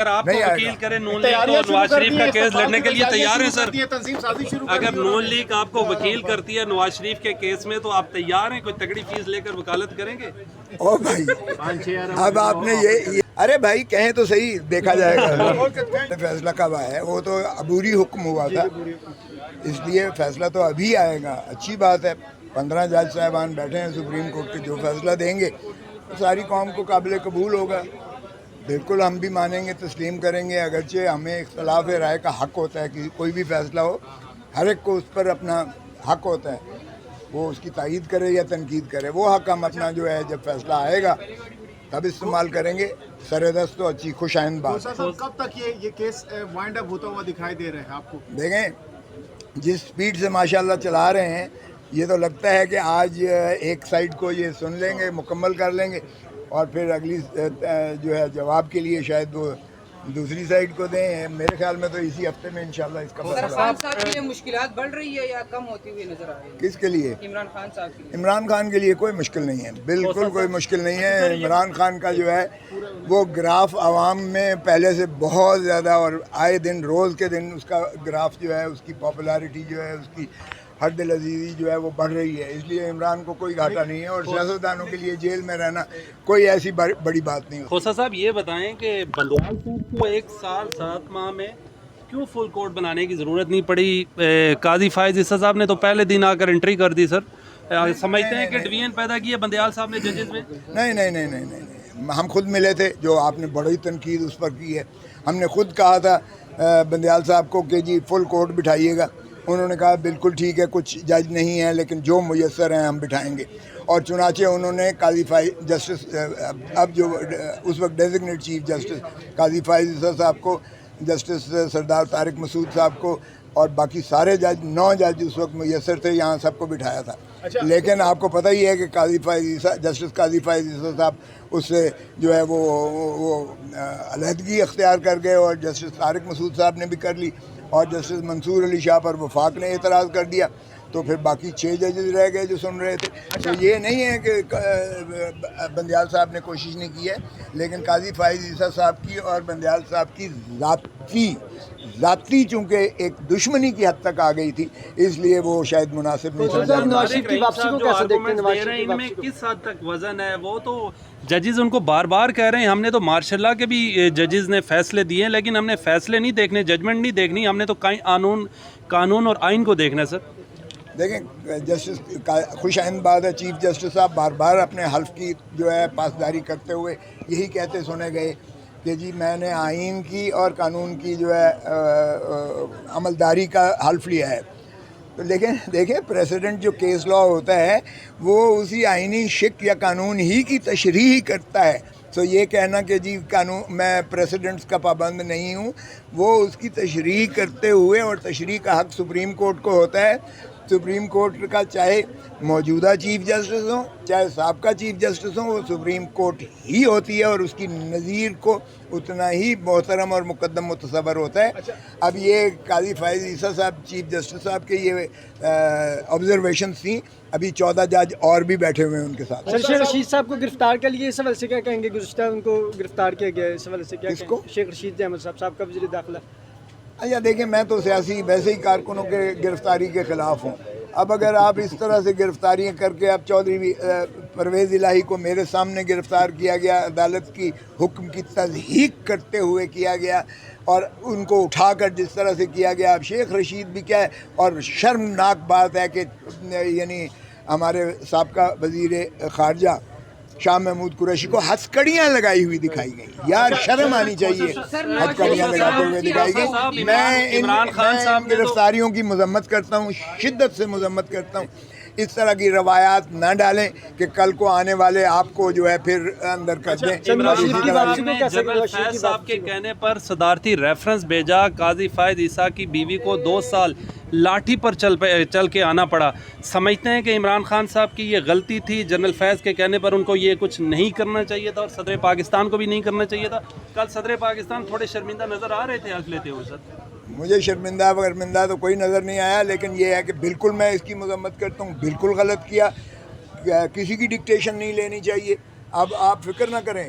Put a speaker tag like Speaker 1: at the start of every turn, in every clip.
Speaker 1: اگر آپ کو وکیل کرے نون لیگ تو نواز شریف کا کیس لڑنے کے لیے تیار ہیں سر؟ اگر نون لیگ آپ کو وکیل کرتی ہے نواز شریف کے کیس میں تو آپ تیار ہیں؟ کوئی تگڑی فیس لے کر وکالت کریں گے؟
Speaker 2: او بھائی اب آپ نے یہ ارے بھائی کہیں تو صحیح، دیکھا جائے گا فیصلہ کب آیا ہے، وہ تو عبوری حکم ہوا تھا، اس لیے فیصلہ تو ابھی آئے گا۔ اچھی بات ہے، 15 جج صاحبان بیٹھے ہیں سپریم کورٹ کے، جو فیصلہ دیں گے ساری قوم کو قابل قبول ہوگا۔ بالکل ہم بھی مانیں گے، تسلیم کریں گے، اگرچہ ہمیں اختلاف رائے کا حق ہوتا ہے کہ کوئی بھی فیصلہ ہو، ہر ایک کو اس پر اپنا حق ہوتا ہے، وہ اس کی تائید کرے یا تنقید کرے، وہ حق ہم اپنا جو ہے جب فیصلہ آئے گا تب استعمال کریں گے۔ سر دست تو اچھی خوش آئند بات ہے۔
Speaker 3: کب تک یہ کیس وائنڈ اپ ہوتا ہوا دکھائی دے رہا ہے آپ کو؟
Speaker 2: دیکھیں جس سپیڈ سے ماشاءاللہ چلا رہے ہیں، یہ تو لگتا ہے کہ آج ایک سائڈ کو یہ سن لیں گے، مکمل کر لیں گے، اور پھر اگلی جو ہے جواب کے لیے شاید وہ دوسری سائڈ کو دیں۔ میرے خیال میں تو اسی ہفتے میں انشاءاللہ اس کا
Speaker 4: خان صاحب کے لیے مشکلات بڑھ رہی ہے یا کم ہوتی ہوئی نظر آ رہی ہے؟
Speaker 2: کس کے لیے؟
Speaker 4: عمران خان صاحب کے لیے۔
Speaker 2: عمران خان کے لیے کوئی مشکل نہیں ہے، بالکل کوئی مشکل نہیں ہے۔ عمران خان کا جو ہے وہ گراف عوام میں پہلے سے بہت زیادہ، اور آئے دن روز کے دن اس کا گراف جو ہے، اس کی پاپولیرٹی جو ہے، اس کی ہر دل عزیزی جو ہے وہ بڑھ رہی ہے، اس لیے عمران کو کوئی گھاٹا نہیں ہے، اور سیاستدانوں کے لیے جیل میں رہنا کوئی ایسی بڑی بات نہیں ہوتی۔
Speaker 1: خوسا صاحب یہ بتائیں کہ بندیال صاحب کو 1 سال 7 ماہ میں کیوں فل کورٹ بنانے کی ضرورت نہیں پڑی؟ قاضی فائز عیسیٰ صاحب نے تو پہلے دن آ کر انٹری کر دی سر۔ سمجھتے ہیں کہ ڈویژن پیدا کی ہے بندیال صاحب نے ججز میں؟
Speaker 2: نہیں، ہم خود ملے تھے، جو آپ نے بڑی تنقید اس پر کی ہے، ہم نے خود کہا تھا بندیال صاحب کو کہ جی فل کورٹ بٹھائیے گا، انہوں نے کہا بالکل ٹھیک ہے، کچھ جج نہیں ہیں لیکن جو میسر ہیں ہم بٹھائیں گے، اور چنانچہ انہوں نے قاضی فائز جسٹس اب جو اس وقت ڈیزگنیٹ چیف جسٹس قاضی فائز عیسیٰ صاحب کو، جسٹس سردار طارق مسعود صاحب کو، اور باقی سارے جج 9 جج اس وقت میسر تھے، یہاں سب کو بٹھایا تھا۔ لیکن آپ کو پتہ ہی ہے کہ جسٹس قاضی فائز عیسیٰ صاحب اس سے جو ہے وہ علیحدگی اختیار کر گئے، اور جسٹس طارق مسعود صاحب نے بھی کر لی، اور جسٹس منصور علی شاہ پر وفاق نے اعتراض کر دیا، تو پھر باقی 6 ججز رہ گئے جو سن رہے تھے۔ تو یہ نہیں ہے کہ بندیال صاحب نے کوشش نہیں کی ہے، لیکن قاضی فائز عیسیٰ صاحب کی اور بندیال صاحب کی ذاتی چونکہ ایک دشمنی کی حد تک آ گئی تھی، اس لیے وہ شاید مناسب نہیں سمجھا۔
Speaker 1: ان میں کس حد تک وزن ہے؟ وہ تو ججز ان کو بار بار کہہ رہے ہیں، ہم نے تو مارشل لا کے بھی ججز نے فیصلے دیے ہیں، لیکن ہم نے فیصلے نہیں دیکھنے، ججمنٹ نہیں دیکھنی، ہم نے تو قانون اور آئین کو دیکھنا ہے سر۔
Speaker 2: دیکھیں جسٹس خوش آئند بات ہے، چیف جسٹس صاحب بار بار اپنے حلف کی جو ہے پاسداری کرتے ہوئے یہی کہتے سنے گئے کہ جی میں نے آئین کی اور قانون کی جو ہے عملداری کا حلف لیا ہے۔ تو لیکن دیکھیں پریسیڈنٹ جو کیس لا ہوتا ہے وہ اسی آئینی شک یا قانون ہی کی تشریح کرتا ہے، تو یہ کہنا کہ جی قانون میں پریسیڈنٹس کا پابند نہیں ہوں، وہ اس کی تشریح کرتے ہوئے، اور تشریح کا حق سپریم کورٹ کو ہوتا ہے۔ سپریم کورٹ کا چاہے موجودہ چیف جسٹس ہوں چاہے سابقہ چیف جسٹس ہوں، وہ سپریم کورٹ ہی ہوتی ہے، اور اس کی نظیر کو اتنا ہی محترم اور مقدم متصور ہوتا ہے۔ اب یہ قاضی فائز عیسیٰ صاحب چیف جسٹس صاحب کے یہ آبزرویشنس تھیں، ابھی 14 جج اور بھی بیٹھے ہوئے ہیں ان کے ساتھ۔
Speaker 5: شیخ رشید صاحب کو گرفتار کر لیے، اس حوالے سے کیا کہیں گے؟ گزشتہ ان کو گرفتار کیا گیا ہے، اس حوالے سے کیا کہیں گے؟ شیخ رشید احمد صاحب کا وزیر داخلہ۔
Speaker 2: اچھا دیکھیں میں تو سیاسی ویسے ہی کارکنوں کے گرفتاری کے خلاف ہوں، اب اگر آپ اس طرح سے گرفتاریاں کر کے، اب چودھری پرویز الہی کو میرے سامنے گرفتار کیا گیا، عدالت کی حکم کی تضحیق کرتے ہوئے کیا گیا، اور ان کو اٹھا کر جس طرح سے کیا گیا، اب شیخ رشید بھی کیا ہے، اور شرمناک بات ہے کہ یعنی ہمارے سابقہ وزیر خارجہ شاہ محمود قریشی کو ہتھکڑیاں لگائی ہوئی دکھائی گئی، یار شرم آنی چاہیے، ہتھکڑیاں لگاتے ہوئے دکھائی گئی۔ میں ان گرفتاریوں کی مذمت کرتا ہوں، شدت سے مذمت کرتا ہوں۔ اس طرح کی روایات نہ ڈالیں کہ کل کو آنے والے آپ کو جو ہے پھر اندر کر دیں۔
Speaker 1: جنرل فیض صاحب کے کہنے پر صدارتی ریفرنس بھیجا، قاضی فائز عیسیٰ کی بیوی کو 2 سال لاٹھی پر چل کے آنا پڑا۔ سمجھتے ہیں کہ عمران خان صاحب کی یہ غلطی تھی، جنرل فیض کے کہنے پر ان کو یہ کچھ نہیں کرنا چاہیے تھا، اور صدر پاکستان کو بھی نہیں کرنا چاہیے تھا؟ کل صدر پاکستان تھوڑے شرمندہ نظر آ رہے تھے حلف لیتے ہوئے سر۔
Speaker 2: مجھے شرمندہ تو کوئی نظر نہیں آیا، لیکن یہ ہے کہ بالکل میں اس کی مذمت کرتا ہوں، بالکل غلط کیا، کسی کی ڈکٹیشن نہیں لینی چاہیے۔ اب آپ فکر نہ کریں،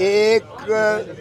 Speaker 2: 1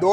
Speaker 2: 2